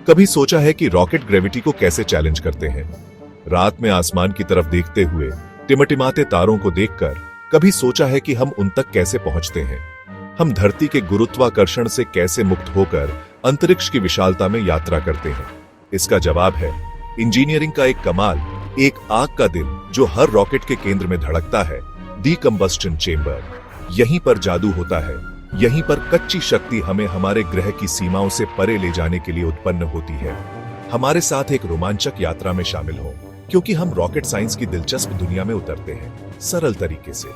कभी सोचा है कि रॉकेट ग्रेविटी को कैसे चैलेंज करते हैं? रात में आसमान की तरफ देखते हुए टिमटिमाते तारों को देखकर कभी सोचा है कि हम उन तक कैसे पहुंचते हैं? हम धरती के गुरुत्वाकर्षण से कैसे मुक्त होकर अंतरिक्ष की विशालता में यात्रा करते हैं? इसका जवाब है इंजीनियरिंग का एक कमाल, एक आग का दिल जो हर रॉकेट के केंद्र में धड़कता है, दी कंबस्टन चेंबर। यहीं पर जादू होता है, यहीं पर कच्ची शक्ति हमें हमारे ग्रह की सीमाओं से परे ले जाने के लिए उत्पन्न होती है। हमारे साथ एक रोमांचक यात्रा में शामिल हो, क्योंकि हम रॉकेट साइंस की दिलचस्प दुनिया में उतरते हैं सरल तरीके से।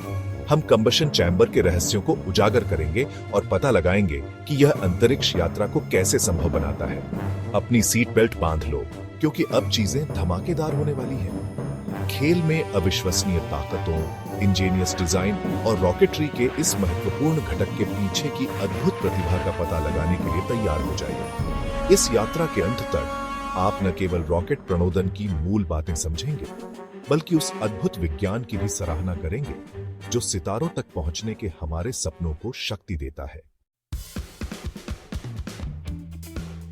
हम कंबशन चैम्बर के रहस्यों को उजागर करेंगे और पता लगाएंगे कि यह अंतरिक्ष यात्रा को कैसे संभव बनाता है। अपनी सीट बेल्ट बांध लो, क्योंकि अब चीजें धमाकेदार होने वाली हैं। खेल में अविश्वसनीय ताकतों, इंजीनियस डिजाइन और रॉकेटरी के इस महत्वपूर्ण घटक के पीछे की अद्भुत प्रतिभा का पता लगाने के लिए तैयार हो जाइए। इस यात्रा के अंत तक आप न केवल रॉकेट प्रणोदन की मूल बातें समझेंगे, बल्कि उस अद्भुत विज्ञान की भी सराहना करेंगे जो सितारों तक पहुंचने के हमारे सपनों को शक्ति देता है।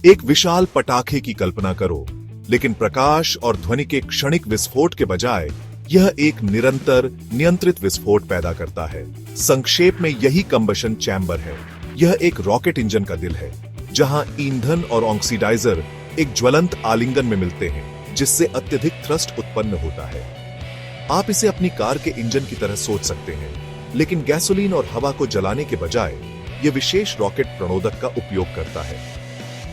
एक विशाल पटाखे की कल्पना करो, लेकिन प्रकाश और ध्वनि के क्षणिक विस्फोट के बजाय यह एक निरंतर नियंत्रित विस्फोट पैदा करता है। संक्षेप में यही कंबशन चैम्बर है। यह एक रॉकेट इंजन का दिल है, जहां ईंधन और ऑक्सीडाइजर एक ज्वलंत आलिंगन में मिलते हैं, जिससे अत्यधिक थ्रस्ट उत्पन्न होता है। आप इसे अपनी कार के इंजन की तरह सोच सकते हैं, लेकिन गैसोलीन और हवा को जलाने के बजाय यह विशेष रॉकेट प्रणोदक का उपयोग करता है,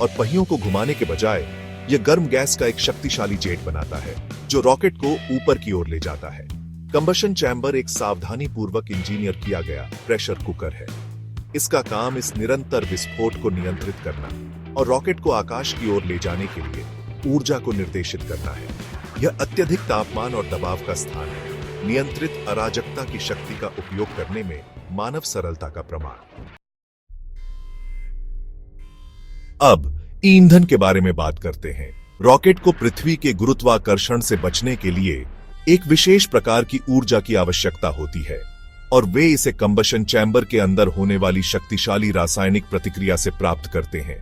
और पहियों को घुमाने के बजाय यह गर्म गैस का एक शक्तिशाली जेट बनाता है जो रॉकेट को ऊपर की ओर ले जाता है। कंबशन चैम्बर एक सावधानी पूर्वक इंजीनियर किया गया प्रेशर कुकर है। इसका काम इस निरंतर विस्फोट को नियंत्रित करना और रॉकेट को आकाश की ओर ले जाने के लिए ऊर्जा को निर्देशित करना है। यह अत्यधिक तापमान और दबाव का स्थान है, नियंत्रित अराजकता की शक्ति का उपयोग करने में मानव सरलता का प्रमाण। अब ईंधन के बारे में बात करते हैं। रॉकेट को पृथ्वी के गुरुत्वाकर्षण से बचने के लिए एक विशेष प्रकार की ऊर्जा की आवश्यकता होती है, और वे इसे कंबशन चैम्बर के अंदर होने वाली शक्तिशाली रासायनिक प्रतिक्रिया से प्राप्त करते हैं।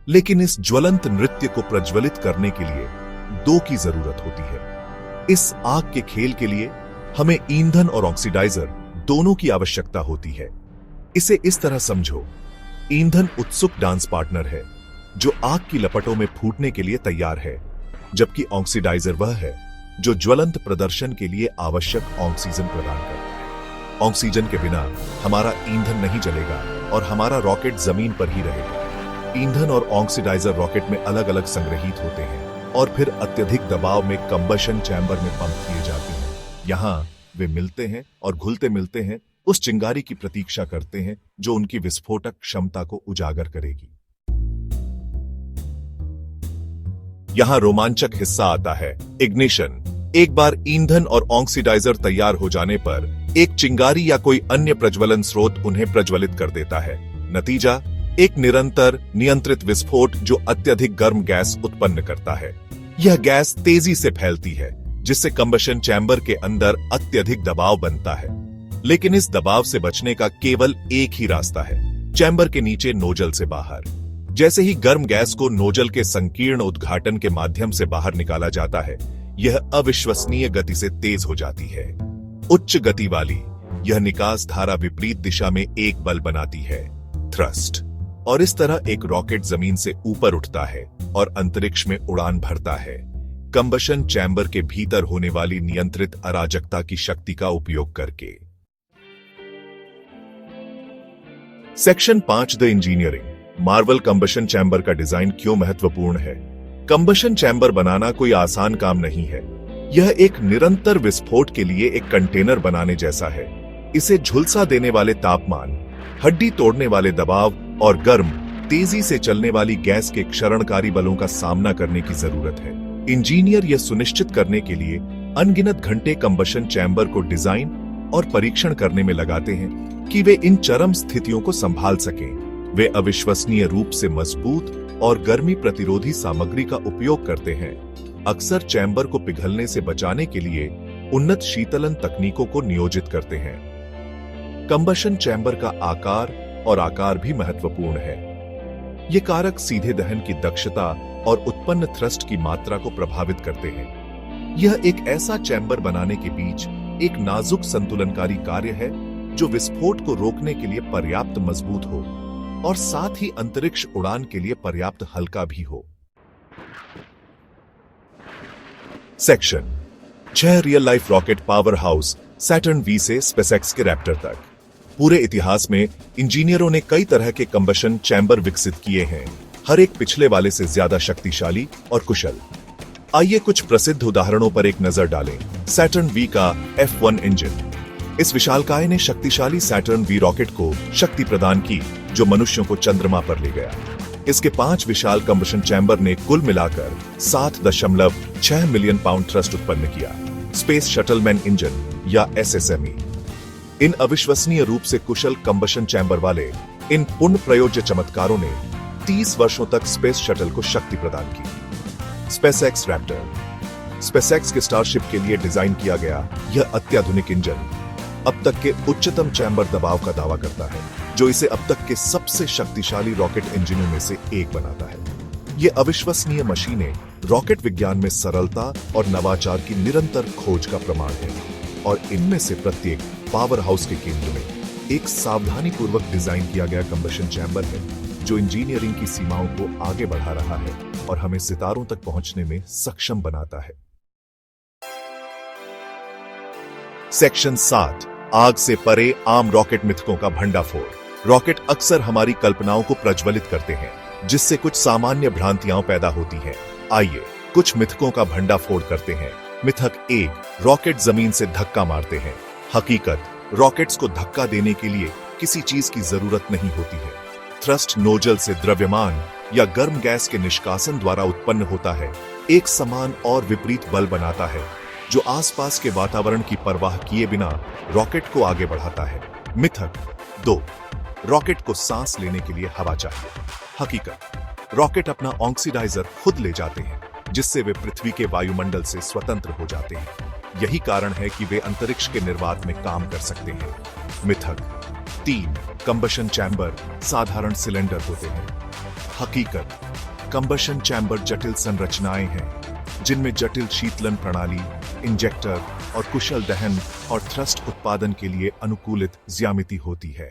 लेकिन इस ज्वलंत नृत्य को प्रज्वलित करने के लिए दो की जरूरत होती है। इस आग के खेल के लिए हमें ईंधन और ऑक्सीडाइजर दोनों की आवश्यकता होती है। इसे इस तरह समझो, ईंधन उत्सुक डांस पार्टनर है जो आग की लपटों में फूटने के लिए तैयार है, जबकि ऑक्सीडाइजर वह है जो ज्वलंत प्रदर्शन के लिए आवश्यक ऑक्सीजन प्रदान करता है। ऑक्सीजन के बिना हमारा ईंधन नहीं जलेगा और हमारा रॉकेट जमीन पर ही रहेगा। ईंधन और ऑक्सीडाइजर रॉकेट में अलग अलग संग्रहित होते हैं और फिर अत्यधिक दबाव में कंबशन चैम्बर में पंप किए जाते हैं। यहां वे मिलते हैं और घुलते मिलते हैं, उस चिंगारी की प्रतीक्षा करते हैं जो उनकी विस्फोटक क्षमता को उजागर करेगी। यहां रोमांचक हिस्सा आता है, इग्निशन। एक बार ईंधन और ऑक्सीडाइजर तैयार हो जाने पर एक चिंगारी या कोई अन्य प्रज्वलन स्रोत उन्हें प्रज्वलित कर देता है। नतीजा एक निरंतर नियंत्रित विस्फोट जो अत्यधिक गर्म गैस उत्पन्न करता है। यह गैस तेजी से फैलती है, जिससे कंबशन चैम्बर के अंदर अत्यधिक दबाव बनता है। लेकिन इस दबाव से बचने का केवल एक ही रास्ता है, चैम्बर के नीचे नोजल से बाहर। जैसे ही गर्म गैस को नोजल के संकीर्ण उद्घाटन के माध्यम से बाहर निकाला जाता है, यह अविश्वसनीय गति से तेज हो जाती है। उच्च गति वाली यह निकास धारा विपरीत दिशा में एक बल बनाती है, थ्रस्ट, और इस तरह एक रॉकेट जमीन से ऊपर उठता है और अंतरिक्ष में उड़ान भरता है, कंबशन चैम्बर के भीतर होने वाली नियंत्रित अराजकता की शक्ति का उपयोग करके। Section 5 the engineering. Marvel combustion chamber का डिजाइन क्यों महत्वपूर्ण है? कंबशन चैम्बर बनाना कोई आसान काम नहीं है। यह एक निरंतर विस्फोट के लिए एक कंटेनर बनाने जैसा है। इसे झुलसा देने वाले तापमान, हड्डी तोड़ने वाले दबाव और गर्म, तेजी से चलने वाली गैस के क्षरणकारी बलों का सामना करने की जरूरत है। इंजीनियर यह सुनिश्चित करने के लिए अनगिनत घंटे कंबशन चैम्बर को डिजाइन और परीक्षण करने में लगाते हैं कि वे इन चरम स्थितियों को संभाल सकें। वे अविश्वसनीय रूप से मजबूत और गर्मी प्रतिरोधी सामग्री का उपयोग करते हैं, अक्सर चैम्बर को पिघलने से बचाने के लिए उन्नत शीतलन तकनीकों को नियोजित करते हैं। कंबशन चैम्बर का आकार भी महत्वपूर्ण है। ये कारक सीधे दहन की दक्षता और उत्पन्न थ्रस्ट की मात्रा को प्रभावित करते हैं। यह एक ऐसा चैम्बर बनाने के बीच एक नाजुक संतुलनकारी कार्य है जो विस्फोट को रोकने के लिए पर्याप्त मजबूत हो और साथ ही अंतरिक्ष उड़ान के लिए पर्याप्त हल्का भी हो। Section 6 real life rocket power house Saturn V से स्पेसएक्स के रैप्टर तक। पूरे इतिहास में इंजीनियरों ने कई तरह के कंबशन चैम्बर विकसित किए हैं, हर एक पिछले वाले से ज्यादा शक्तिशाली और कुशल। आइए कुछ प्रसिद्ध उदाहरणों पर एक नजर डालें। सैटर्न वी का F1 इंजन। इस विशालकाय ने शक्तिशाली सैटर्न वी रॉकेट को शक्ति प्रदान की जो मनुष्यों को चंद्रमा पर ले गया। इसके 5 विशाल कंबशन चैम्बर ने कुल मिलाकर 7.6 मिलियन पाउंड थ्रस्ट उत्पन्न किया। स्पेस शटलमैन इंजन या SSME। इन अविश्वसनीय रूप से कुशल कंबशन चैम्बर वाले इन पूर्ण प्रयोज्य चमत्कारों ने 30 वर्षों तक स्पेस शटल को शक्ति प्रदान की। SpaceX Raptor. स्पेसएक्स के स्टारशिप के लिए डिजाइन किया गया यह अत्याधुनिक इंजन अब तक के उच्चतम चैम्बर दबाव का दावा करता है, जो इसे अब तक के सबसे शक्तिशाली रॉकेट इंजनों में से एक बनाता है। ये अविश्वसनीय मशीनें रॉकेट विज्ञान में सरलता और नवाचार की निरंतर खोज का प्रमाण है और इनमें से प्रत्येक पावर हाउस के केंद्र में एक सावधानीपूर्वक डिजाइन किया गया कंबशन चैम्बर है जो इंजीनियरिंग की सीमाओं को आगे बढ़ा रहा है और हमें सितारों तक पहुंचने में सक्षम बनाता है। सेक्शन 7 आग से परे आम रॉकेट मिथकों का भंडाफोड़। रॉकेट अक्सर हमारी कल्पनाओं को प्रज्वलित करते हैं जिससे कुछ सामान्य भ्रांतियां पैदा होती हैं। आइए कुछ मिथकों का भंडाफोड़ करते हैं। मिथक 1, रॉकेट जमीन से धक्का मारते हैं। हकीकत, रॉकेट्स को धक्का देने के लिए किसी चीज की जरूरत नहीं होती है। थ्रस्ट नोजल से द्रव्यमान या गर्म गैस के निष्कासन द्वारा उत्पन्न होता है, एक समान और विपरीत बल बनाता है जो आसपास के वातावरण की परवाह किए बिना रॉकेट को आगे बढ़ाता है। मिथक 2, रॉकेट को सांस लेने के लिए हवा चाहिए। हकीकत, रॉकेट अपना ऑक्सीडाइजर खुद ले जाते हैं जिससे वे पृथ्वी के वायुमंडल से स्वतंत्र हो जाते हैं। यही कारण है कि वे अंतरिक्ष के निर्वात में काम कर सकते हैं। मिथक 3, कंबशन चैम्बर साधारण सिलेंडर होते हैं। हकीकत, कंबशन चैम्बर जटिल संरचनाएं हैं जिनमें जटिल शीतलन प्रणाली, इंजेक्टर और कुशल दहन और थ्रस्ट उत्पादन के लिए अनुकूलित ज्यामिति होती है।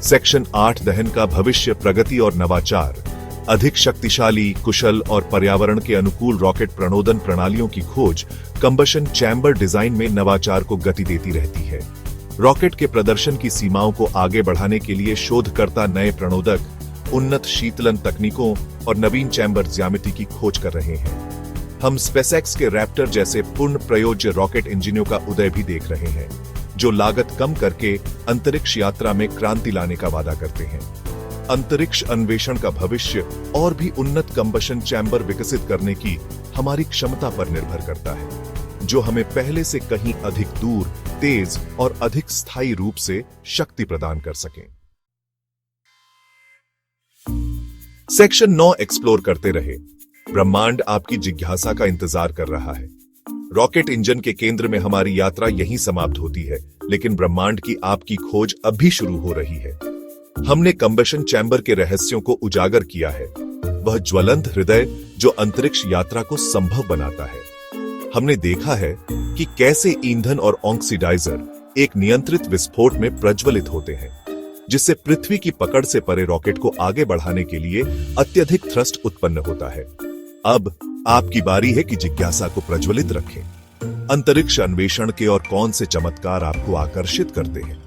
सेक्शन 8 दहन का भविष्य, प्रगति और नवाचार। अधिक शक्तिशाली, कुशल और पर्यावरण के अनुकूल रॉकेट प्रणोदन प्रणालियों की खोज कंबशन चैम्बर डिजाइन में नवाचार को गति देती रहती है। रॉकेट के प्रदर्शन की सीमाओं को आगे बढ़ाने के लिए शोधकर्ता नए प्रणोदक, उन्नत शीतलन तकनीकों और नवीन चैम्बर ज्यामिति की खोज कर रहे हैं। हम स्पेसएक्स के रैप्टर जैसे पूर्ण प्रयोज्य रॉकेट इंजनों का उदय भी देख रहे हैं जो लागत कम करके अंतरिक्ष यात्रा में क्रांति लाने का वादा करते हैं। अंतरिक्ष अन्वेषण का भविष्य और भी उन्नत कंबशन चैम्बर विकसित करने की हमारी क्षमता पर निर्भर करता है जो हमें पहले से कहीं अधिक दूर, तेज और अधिक स्थायी रूप से शक्ति प्रदान कर सकें। सेक्शन 9 एक्सप्लोर करते रहे। ब्रह्मांड आपकी जिज्ञासा का इंतजार कर रहा है। रॉकेट इंजन के केंद्र में हमारी यात्रा यहीं समाप्त होती है, लेकिन ब्रह्मांड की आपकी खोज अब भी शुरू हो रही है। हमने कंबशन चैम्बर के रहस्यों को उजागर किया है, वह ज्वलंत हृदय जो अंतरिक्ष यात्रा को संभव बनाता है। हमने देखा है कि कैसे ईंधन और ऑक्सीडाइजर एक नियंत्रित विस्फोट में प्रज्वलित होते हैं, जिससे पृथ्वी की पकड़ से परे रॉकेट को आगे बढ़ाने के लिए अत्यधिक थ्रस्ट उत्पन्न होता है। अब आपकी बारी है कि जिज्ञासा को प्रज्वलित रखें। अंतरिक्ष अन्वेषण के और कौन से चमत्कार आपको आकर्षित करते हैं?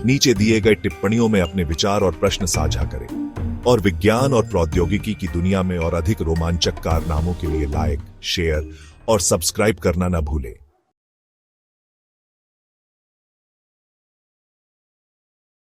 नीचे दिए गए टिप्पणियों में अपने विचार और प्रश्न साझा करें और विज्ञान और प्रौद्योगिकी की दुनिया में और अधिक रोमांचक कारनामों के लिए लाइक, शेयर और सब्सक्राइब करना न भूलें।